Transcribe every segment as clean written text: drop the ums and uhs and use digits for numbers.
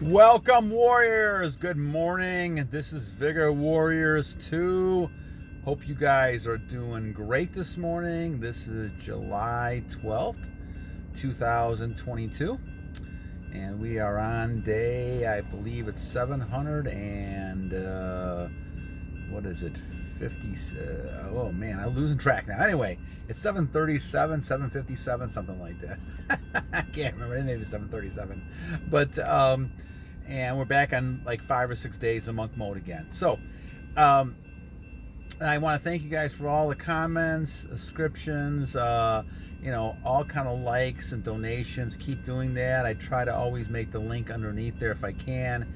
Welcome, Warriors. Good morning. This is Vigor Warriors 2. Hope you guys are doing great this morning. This is July 12th, 2022. And we are on day, I believe it's 700 and, what is it, 50, oh man, I'm losing track now. Anyway, it's 737, 757, something like that. I can't remember, maybe 737. But, and we're back on like 5 or 6 days of monk mode again. So, I want to thank you guys for all the comments, subscriptions, all kind of likes and donations. Keep doing that. I try to always make the link underneath there if I can.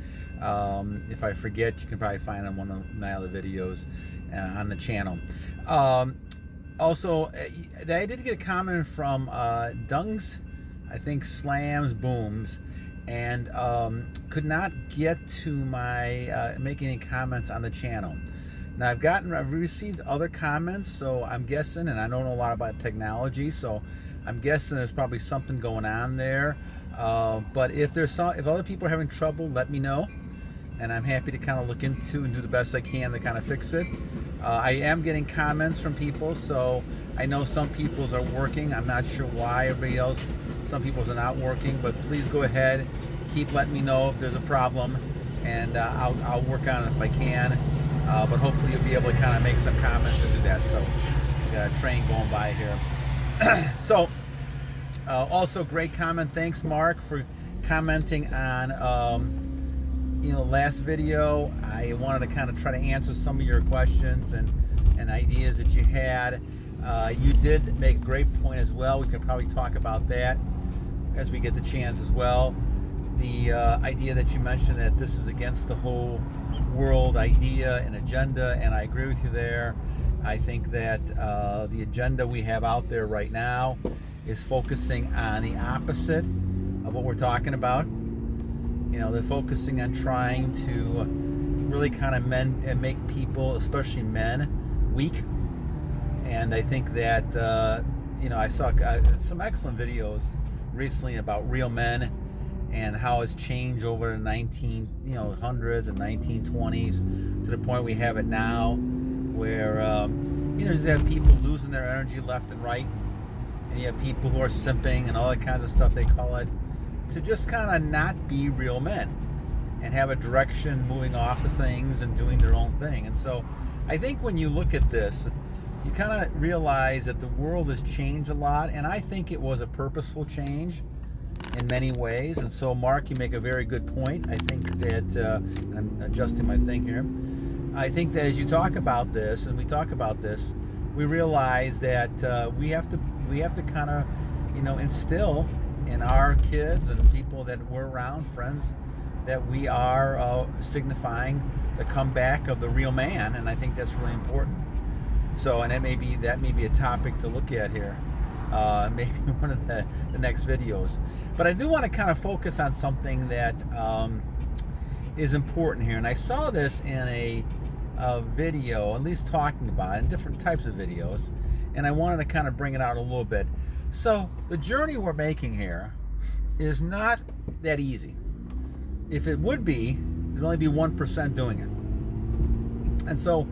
If I forget, you can probably find it on one of my other videos on the channel. Also, I did get a comment from Dungs, I think Slams Booms, and could not get to my making any comments on the channel. Now I've received other comments, so I'm guessing, and I don't know a lot about technology, so I'm guessing there's probably something going on there. But if other people are having trouble, let me know, and I'm happy to kind of look into and do the best I can to kind of fix it. I am getting comments from people, so I know some people's are working. I'm not sure why everybody else, some people's are not working, but please go ahead, keep letting me know if there's a problem, and I'll work on it if I can. But hopefully you'll be able to kind of make some comments and do that. So we got a train going by here. So also great comment. Thanks, Marc, for commenting on last video. I wanted to kind of try to answer some of your questions and ideas that you had. You did make a great point as well. We can probably talk about that as we get the chance as well. The idea that you mentioned that this is against the whole world idea and agenda, and I agree with you there. I think that the agenda we have out there right now is focusing on the opposite of what we're talking about. They're focusing on trying to really kind of make people, especially men, weak. And I think that I saw some excellent videos recently about real men and how it's changed over the 1900s and 1920s to the point we have it now, where you just have people losing their energy left and right, and you have people who are simping and all that kinds of stuff they call it, to just kind of not be real men and have a direction moving off of things and doing their own thing. And so I think when you look at this, you kind of realize that the world has changed a lot, and I think it was a purposeful change in many ways. And so, Marc, you make a very good point. I think that, I'm adjusting my thing here, I think that as you talk about this, and we talk about this, we realize that we have to kind of, instill in our kids and people that we're around, friends, that we are signifying the comeback of the real man, and I think that's really important. So, and that may be a topic to look at here, maybe one of the next videos. But I do want to kind of focus on something that is important here, and I saw this in a video, at least talking about it, in different types of videos, and I wanted to kind of bring it out a little bit. So the journey we're making here is not that easy. If it would be, there'd only be 1% doing it. And so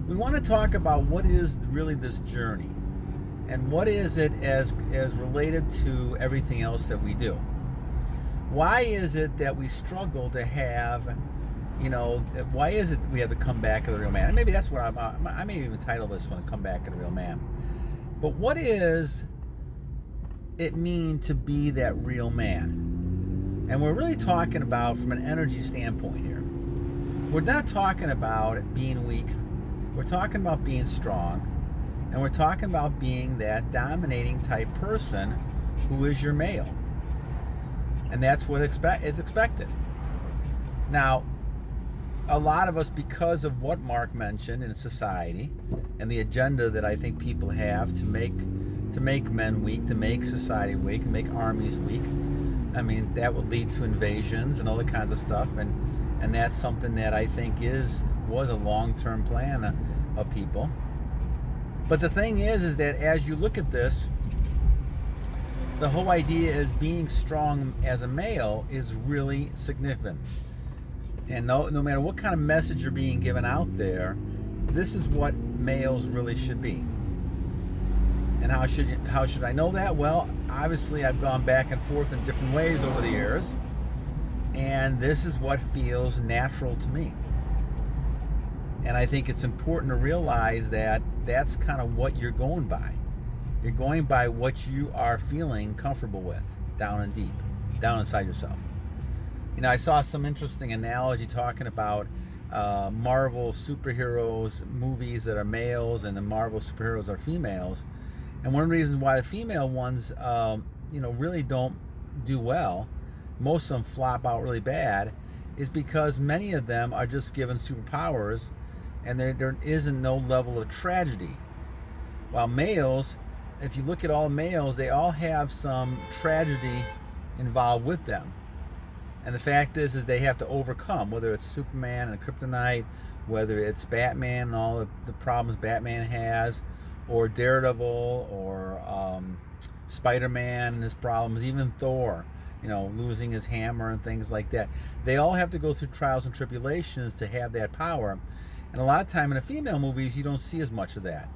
we want to talk about what is really this journey, and what is it as related to everything else that we do. Why is it that we struggle to have, why is it we have to come back to the real man? And maybe that's what I may even title this one, Come Back to the Real Man. But what is it mean to be that real man? And we're really talking about from an energy standpoint here. We're not talking about being weak. We're talking about being strong. And we're talking about being that dominating type person who is your male. And that's what is expected. Now, a lot of us, because of what Marc mentioned in society and the agenda that I think people have to make men weak, to make society weak, to make armies weak, I mean, that would lead to invasions and all that kinds of stuff. And that's something that I think was a long-term plan of people. But the thing is that as you look at this, the whole idea is being strong as a male is really significant. And no matter what kind of message you're being given out there, this is what males really should be. And how should I know that? Well, obviously I've gone back and forth in different ways over the years, and this is what feels natural to me. And I think it's important to realize that that's kind of what you're going by. You're going by what you are feeling comfortable with, down and deep, down inside yourself. You know, I saw some interesting analogy talking about Marvel superheroes movies that are males and the Marvel superheroes are females. And one of the reasons why the female ones, really don't do well, most of them flop out really bad, is because many of them are just given superpowers and there isn't no level of tragedy. While males, if you look at all males, they all have some tragedy involved with them. And the fact is they have to overcome, whether it's Superman and Kryptonite, whether it's Batman and all the problems Batman has, or Daredevil, or Spider-Man and his problems, even Thor, losing his hammer and things like that. They all have to go through trials and tribulations to have that power. And a lot of time in the female movies, you don't see as much of that.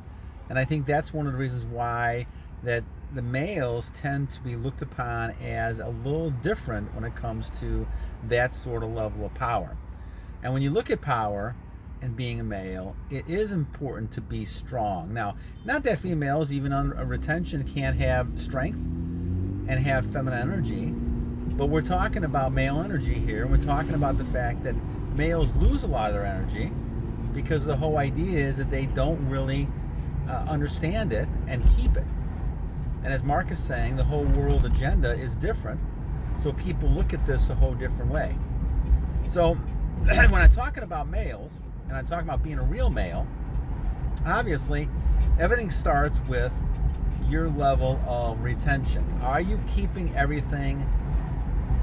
And I think that's one of the reasons why that the males tend to be looked upon as a little different when it comes to that sort of level of power. And when you look at power and being a male, it is important to be strong. Now, not that females, even on a retention, can't have strength and have feminine energy, but we're talking about male energy here. We're talking about the fact that males lose a lot of their energy because the whole idea is that they don't really understand it and keep it. And as Marc is saying, the whole world agenda is different, so people look at this a whole different way. So when I'm talking about males, and I'm talking about being a real male, obviously everything starts with your level of retention. Are you keeping everything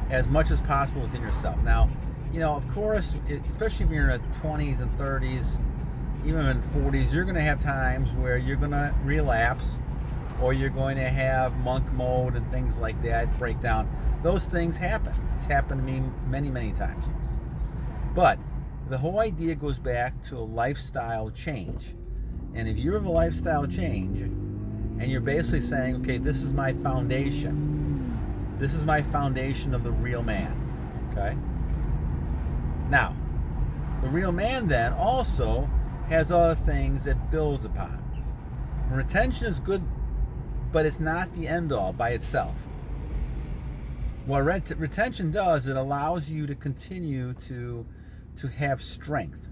as much as possible within yourself? Now, of course, especially if you're in the 20s and 30s, even in 40s, you're going to have times where you're going to relapse, or you're going to have monk mode and things like that, break down. Those things happen. It's happened to me many, many times. But the whole idea goes back to a lifestyle change. And if you have a lifestyle change, and you're basically saying, okay, this is my foundation. This is my foundation of the real man. Okay? Now, the real man then also has other things that builds upon. And retention is good, but it's not the end all by itself. What retention does, it allows you to continue to have strength.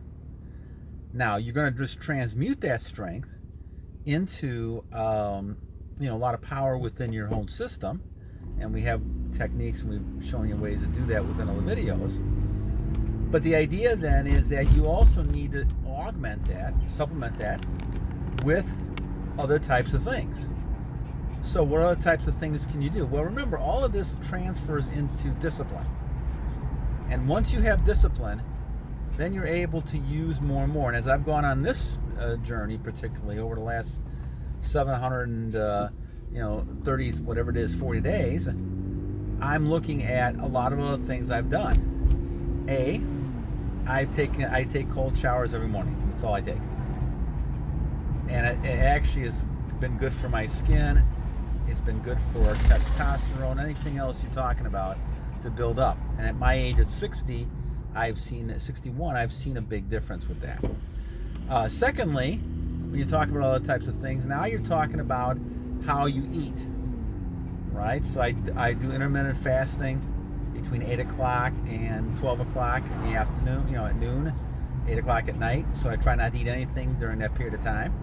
Now, you're going to just transmute that strength into a lot of power within your own system, and we have techniques and we've shown you ways to do that within all the videos. But the idea then is that you also need to augment that, supplement that with other types of things. So what other types of things can you do? Well, remember, all of this transfers into discipline. And once you have discipline, then you're able to use more and more. And as I've gone on this journey, particularly over the last 730, whatever it is, 40 days, I'm looking at a lot of other things I've done. I take cold showers every morning. That's all I take. And it actually has been good for my skin. It's been good for testosterone, anything else you're talking about to build up. And at my age of 61, I've seen a big difference with that. Secondly, when you talk about other types of things, now you're talking about how you eat, right? So I do intermittent fasting between 8 o'clock and 12 o'clock in the afternoon, at noon, 8 o'clock at night. So I try not to eat anything during that period of time.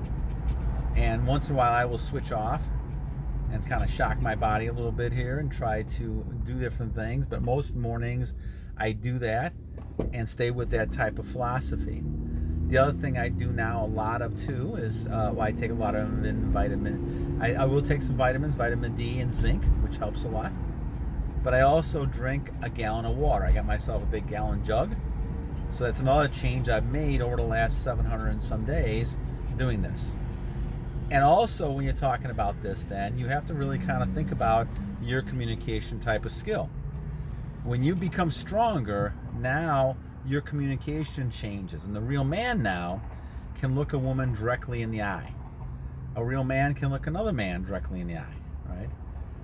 And once in a while I will switch off and kind of shock my body a little bit here and try to do different things. But most mornings I do that and stay with that type of philosophy. The other thing I do now a lot of too is I take a lot of vitamin. I will take some vitamins, vitamin D and zinc, which helps a lot. But I also drink a gallon of water. I got myself a big gallon jug. So that's another change I've made over the last 700 and some days doing this. And also when you're talking about this, then you have to really kind of think about your communication type of skill. When you become stronger, now your communication changes. And the real man now can look a woman directly in the eye. A real man can look another man directly in the eye, right?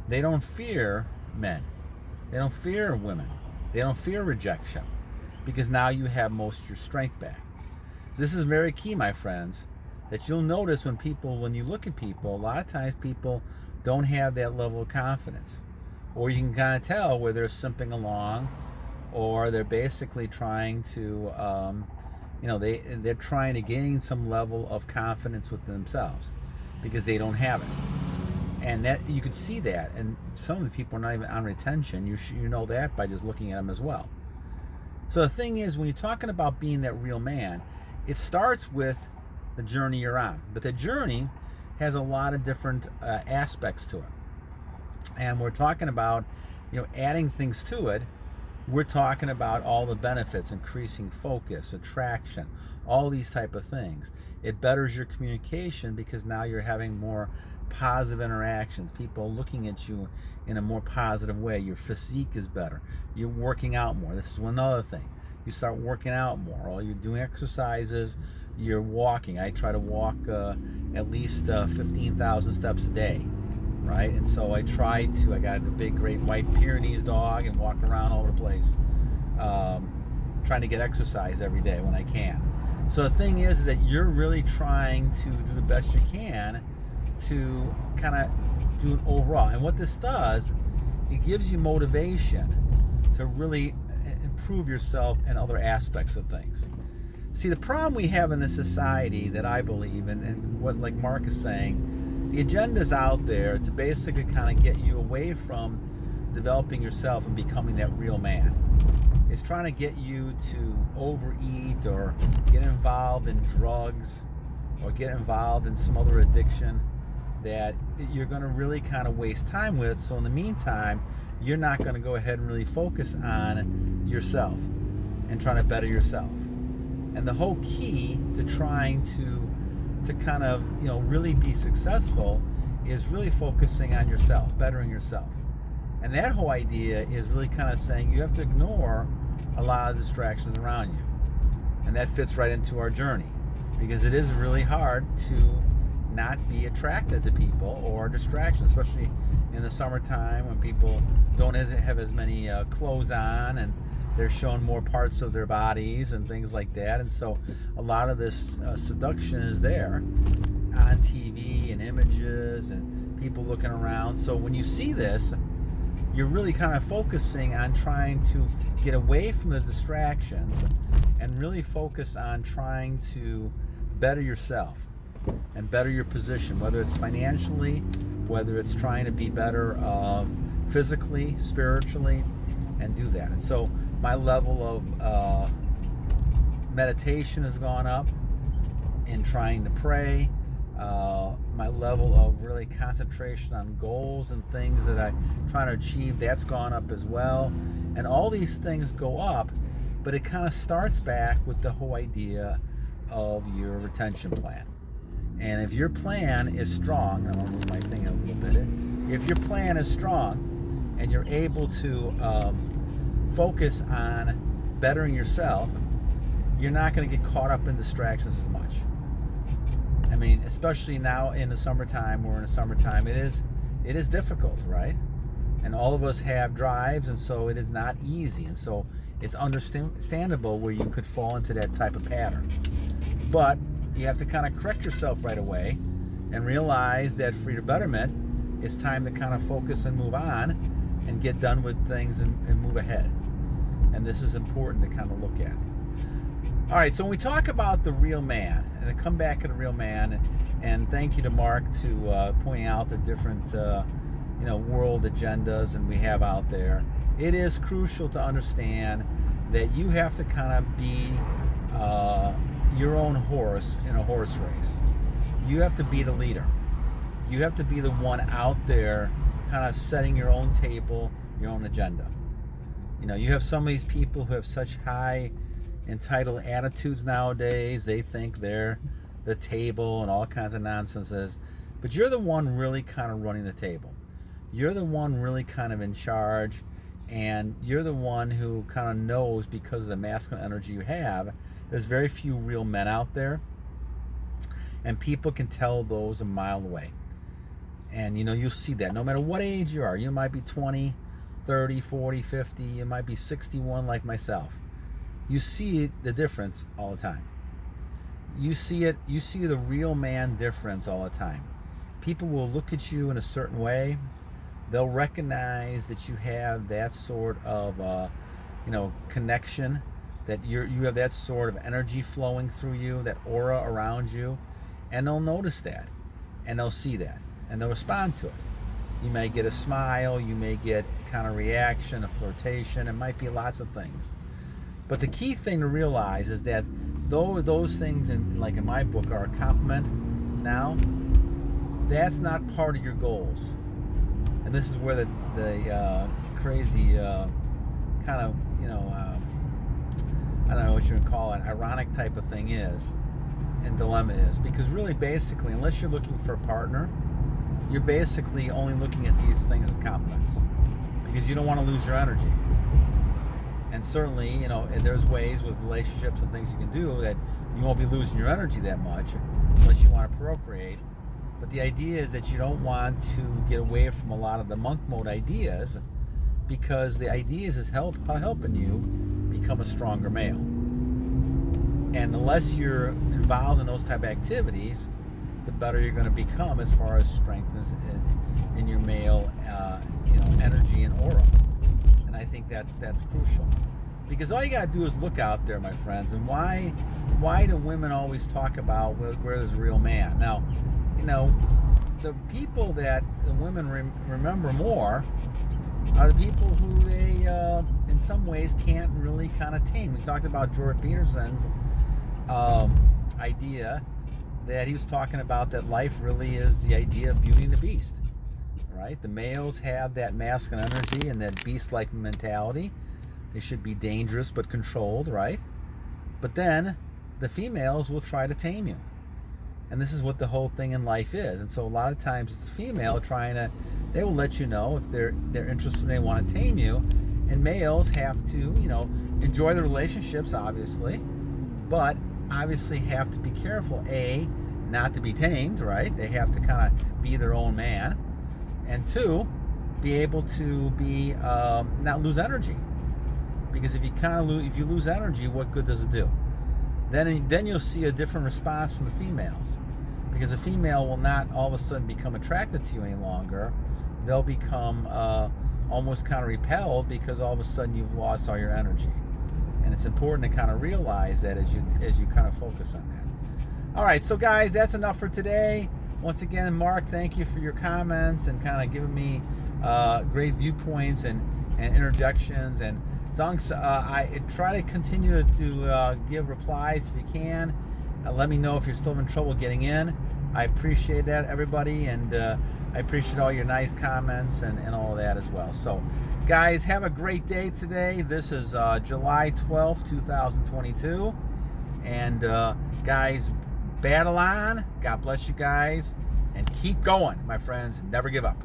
They don't fear men. They don't fear women. They don't fear rejection, because now you have most of your strength back. This is very key, my friends, that you'll notice when you look at people, a lot of times people don't have that level of confidence. Or you can kind of tell where they're simping along, or they're basically trying to, they're trying to gain some level of confidence with themselves because they don't have it. And that you can see that, and some of the people are not even on retention. You know that by just looking at them as well. So the thing is, when you're talking about being that real man, it starts with the journey you're on. But the journey has a lot of different aspects to it. And we're talking about, adding things to it. We're talking about all the benefits, increasing focus, attraction, all these type of things. It betters your communication because now you're having more positive interactions, people looking at you in a more positive way. Your physique is better. You're working out more. This is another thing. You start working out more, or you're doing exercises, you're walking. I try to walk at least 15,000 steps a day, right? And so I got a big, great white Pyrenees dog and walk around all over the place, trying to get exercise every day when I can. So the thing is that you're really trying to do the best you can to kind of do an overall. And what this does, it gives you motivation to really improve yourself in other aspects of things. See, the problem we have in this society that I believe in, and what like Marc is saying, the agenda's out there to basically kind of get you away from developing yourself and becoming that real man. It's trying to get you to overeat or get involved in drugs or get involved in some other addiction that you're going to really kind of waste time with. So in the meantime, you're not going to go ahead and really focus on yourself and trying to better yourself. And the whole key to trying to kind of, really be successful is really focusing on yourself, bettering yourself. And that whole idea is really kind of saying you have to ignore a lot of distractions around you. And that fits right into our journey, because it is really hard to not be attracted to people or distractions, especially in the summertime when people don't have as many clothes on and they're showing more parts of their bodies and things like that. And so a lot of this seduction is there on TV and images and people looking around. So when you see this, you're really kind of focusing on trying to get away from the distractions and really focus on trying to better yourself and better your position, whether it's financially, whether it's trying to be better physically, spiritually, and do that. And so my level of meditation has gone up in trying to pray. My level of really concentration on goals and things that I'm trying to achieve, that's gone up as well. And all these things go up, but it kind of starts back with the whole idea of your retention plan. And if your plan is strong, I'm gonna move my thing a little bit. If your plan is strong and you're able to focus on bettering yourself, you're not going to get caught up in distractions as much. I mean, especially now in the summertime, we're in the summertime, it is difficult, right? And all of us have drives, and so it is not easy. And so it's understandable where you could fall into that type of pattern. But you have to kind of correct yourself right away and realize that for your betterment, it's time to kind of focus and move on and get done with things and move ahead. And this is important to kind of look at. All right, so when we talk about the real man, and I come back to the real man, and thank you to Marc to pointing out the different world agendas and we have out there. It is crucial to understand that you have to kind of be your own horse in a horse race. You have to be the leader. You have to be the one out there kind of setting your own table, your own agenda. You have some of these people who have such high entitled attitudes nowadays. They think they're the table and all kinds of nonsenses. But you're the one really kind of running the table. you're the one really kind of in charge, and you're the one who kind of knows, because of the masculine energy you have. There's very few real men out there, and people can tell those a mile away. And you'll see that no matter what age you are. You might be 20, 30, 40, 50, you might be 61 like myself. You see the difference all the time. You see the real man difference all the time. People will look at you in a certain way. They'll recognize that you have that sort of connection, that you have that sort of energy flowing through you, that aura around you, and they'll notice that, and they'll see that, and they'll respond to it. You may get a smile, you may get kind of reaction, a flirtation. It might be lots of things. But the key thing to realize is that though those things, in my book, are a compliment now, that's not part of your goals. And this is where the crazy kind of, I don't know what you would call it, ironic type of thing is, and dilemma is. Because really, basically, unless you're looking for a partner, you're basically only looking at these things as compliments, because you don't want to lose your energy. And certainly, there's ways with relationships and things you can do that you won't be losing your energy that much, unless you want to procreate. But the idea is that you don't want to get away from a lot of the monk mode ideas, because the ideas is helping you become a stronger male. And unless you're involved in those type of activities, the better you're going to become as far as strength in your male energy and aura. And I think that's crucial, because all you got to do is look out there, my friends. And why do women always talk about where there's a real man? Now, the people that the women remember more are the people who they in some ways can't really kind of tame. We talked about Jordan Peterson's idea that he was talking about, that life really is the idea of Beauty and the Beast, right? The males have that masculine energy and that beast-like mentality. They should be dangerous but controlled, right? But then the females will try to tame you. And this is what the whole thing in life is. And so a lot of times it's the female they will let you know if they're interested and they want to tame you. And males have to, enjoy the relationships, obviously, but obviously have to be careful, not to be tamed, right? They have to kind of be their own man. And two, be able to be not lose energy. Because if you lose energy, what good does it do? Then you'll see a different response from the females, because a female will not all of a sudden become attracted to you any longer. They'll become almost kind of repelled, because all of a sudden you've lost all your energy. And it's important to kind of realize that as you kind of focus on that. All right, so guys, that's enough for today. Once again, Mark, thank you for your comments and kind of giving me great viewpoints and interjections. And thanks. I try to continue to give replies if you can. Let me know if you're still having trouble getting in. I appreciate that, everybody, and I appreciate all your nice comments and all of that as well. So, guys, have a great day today. This is July 12th, 2022. And, guys, battle on. God bless you guys. And keep going, my friends. Never give up.